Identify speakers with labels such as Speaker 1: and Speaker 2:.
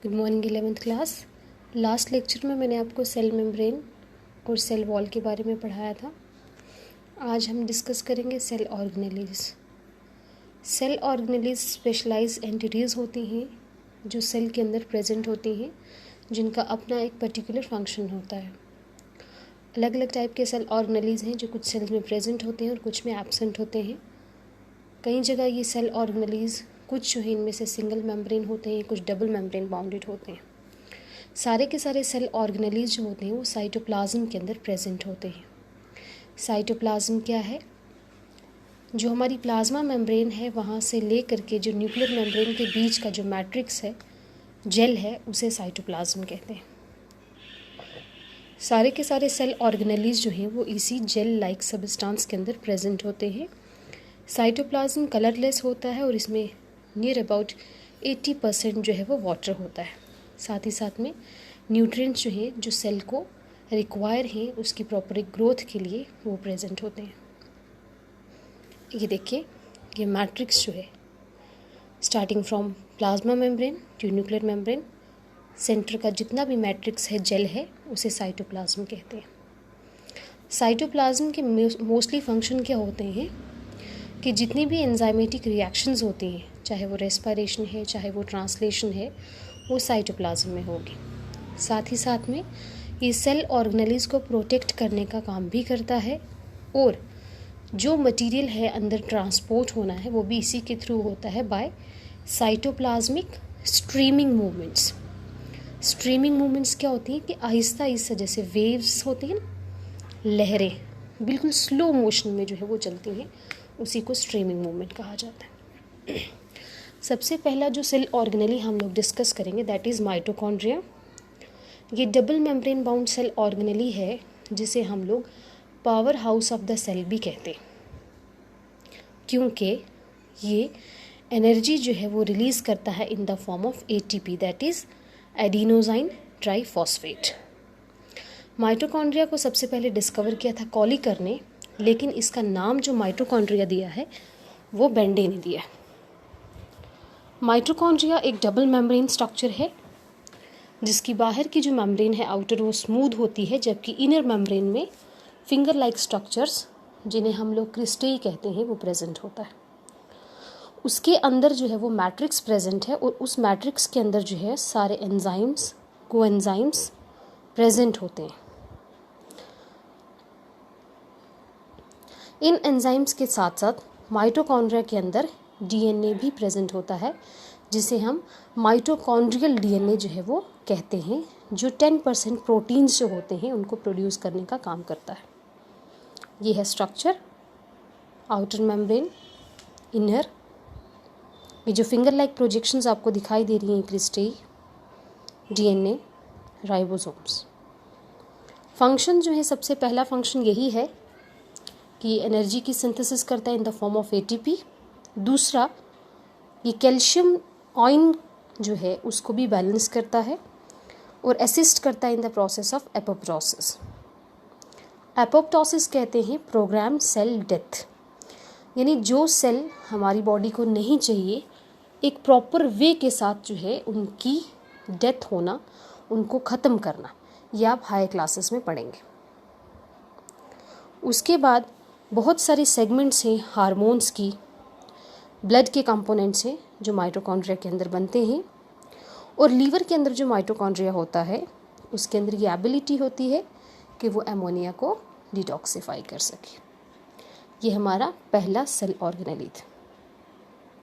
Speaker 1: Good morning 11th class. Last lecture में मैंने आपको सेल मेम्ब्रेन और सेल वॉल के बारे में पढ़ाया था। आज हम डिस्कस करेंगे cell organelles. Cell organelles specialised entities होती हैं जो सेल के अंदर प्रेजेंट होती हैं, जिनका अपना एक पर्टिकुलर फंक्शन होता है। अलग अलग टाइप के सेल ऑर्गेनेलीज हैं जो कुछ सेल्स में प्रेजेंट होते हैं और कुछ में एब्सेंट होते हैं। कई जगह ये सेल ऑर्गेनेलीज कुछ जो है इनमें से सिंगल मेम्ब्रेन होते हैं, कुछ डबल मेम्ब्रेन बाउंडेड होते हैं। सारे के सारे सेल ऑर्गेनेलीज जो होते हैं वो साइटोप्लाज्म के अंदर प्रेजेंट होते हैं। साइटोप्लाज्म क्या है? जो हमारी प्लाज्मा मेम्ब्रेन है वहाँ से ले करके जो न्यूक्लियर मेम्ब्रेन के बीच का जो मैट्रिक्स है, जेल है, उसे साइटोप्लाज्म कहते हैं। सारे के सारे सेल ऑर्गेनेलीज जो हैं वो इसी जेल लाइक सबस्टांस के अंदर प्रेजेंट होते हैं। साइटोप्लाज्म कलरलेस होता है और इसमें नियर अबाउट 80% जो है वो वाटर होता है। साथ ही साथ में न्यूट्रिएंट्स जो हैं जो सेल को रिक्वायर हैं उसकी प्रॉपर ग्रोथ के लिए वो प्रेजेंट होते हैं। ये देखिए, ये मैट्रिक्स जो है starting from plasma membrane to nuclear membrane, centre का जितना भी मैट्रिक्स है, जेल है, उसे साइटोप्लाज्म कहते हैं। साइटोप्लाज्म के मोस्टली फंक्शन क्या होते हैं कि जितनी भी एंजाइमेटिक रिएक्शंस होती हैं, चाहे वो रेस्पिरेशन है, चाहे वो ट्रांसलेशन है, वो साइटोप्लाज्म में होगी। साथ ही साथ में ये सेल ऑर्गेनेलीज को प्रोटेक्ट करने का काम भी करता है और जो मटेरियल है अंदर ट्रांसपोर्ट होना है वो भी इसी के थ्रू होता है, by cytoplasmic streaming movements. Streaming movements क्या होती हैं कि आहिस्ता आहिस्ता जैसे वेव्स होती हैं ना, लहरें बिल्कुल स्लो मोशन में जो है वो चलती हैं, उसी को स्ट्रीमिंग मूवमेंट कहा जाता है। सबसे पहला जो सेल ऑर्गेनेली हम लोग डिस्कस करेंगे दैट इज़ माइटोकॉन्ड्रिया। ये double membrane bound cell organelle है जिसे हम लोग power house of the cell भी कहते हैं, क्योंकि ये एनर्जी जो है वो रिलीज़ करता है in the form of ATP that is adenosine triphosphate. Mitochondria को सबसे पहले डिस्कवर किया था कॉलिकर ने, लेकिन इसका नाम जो माइटोकॉन्ड्रिया दिया है वो बेंडे ने दिया है। माइटोकॉन्ड्रिया एक डबल मेम्ब्रेन स्ट्रक्चर है जिसकी बाहर की जो मेम्ब्रेन है आउटर वो स्मूथ होती है, जबकि इनर मेम्ब्रेन में फिंगर लाइक स्ट्रक्चर्स जिन्हें हम लोग क्रिस्टेई कहते हैं वो प्रेजेंट होता है। उसके अंदर जो है वो मैट्रिक्स प्रेजेंट है और उस मैट्रिक्स के अंदर जो है सारे एंजाइम्स, कोएंजाइम्स प्रेजेंट होते हैं। इन एंजाइम्स के साथ साथ माइटोकॉन्ड्रिया के अंदर DNA भी प्रेजेंट होता है, जिसे हम माइटोकॉन्ड्रियल DNA जो है वो कहते हैं, जो 10% प्रोटीन्स जो होते हैं उनको प्रोड्यूस करने का काम करता है। ये है स्ट्रक्चर, आउटर मेम्ब्रेन, इनर, ये जो फिंगर लाइक प्रोजेक्शंस आपको दिखाई दे रही हैं, क्रिस्टेई, DNA, राइबोसोम्स। फंक्शन जो है, सबसे पहला फंक्शन यही है कि एनर्जी की सिंथेसिस करता है in the form of ATP। दूसरा, ये कैल्शियम आयन जो है उसको भी बैलेंस करता है और असिस्ट करता है in the process of apoptosis. Apoptosis कहते हैं प्रोग्राम सेल डेथ, यानी जो सेल हमारी बॉडी को नहीं चाहिए, एक प्रॉपर वे के साथ जो है उनकी डेथ होना, उनको ख़त्म करना, ये आप हाई क्लासेस में पढ़ेंगे। उसके बाद बहुत सारी सेगमेंट्स हैं हार्मोन्स की, ब्लड के कंपोनेंट्स हैं जो माइटोकॉन्ड्रिया के अंदर बनते हैं, और लीवर के अंदर जो माइटोकॉन्ड्रिया होता है उसके अंदर ये एबिलिटी होती है कि वो अमोनिया को डिटॉक्सिफाई कर सके। ये हमारा पहला सेल ऑर्गेनेली था।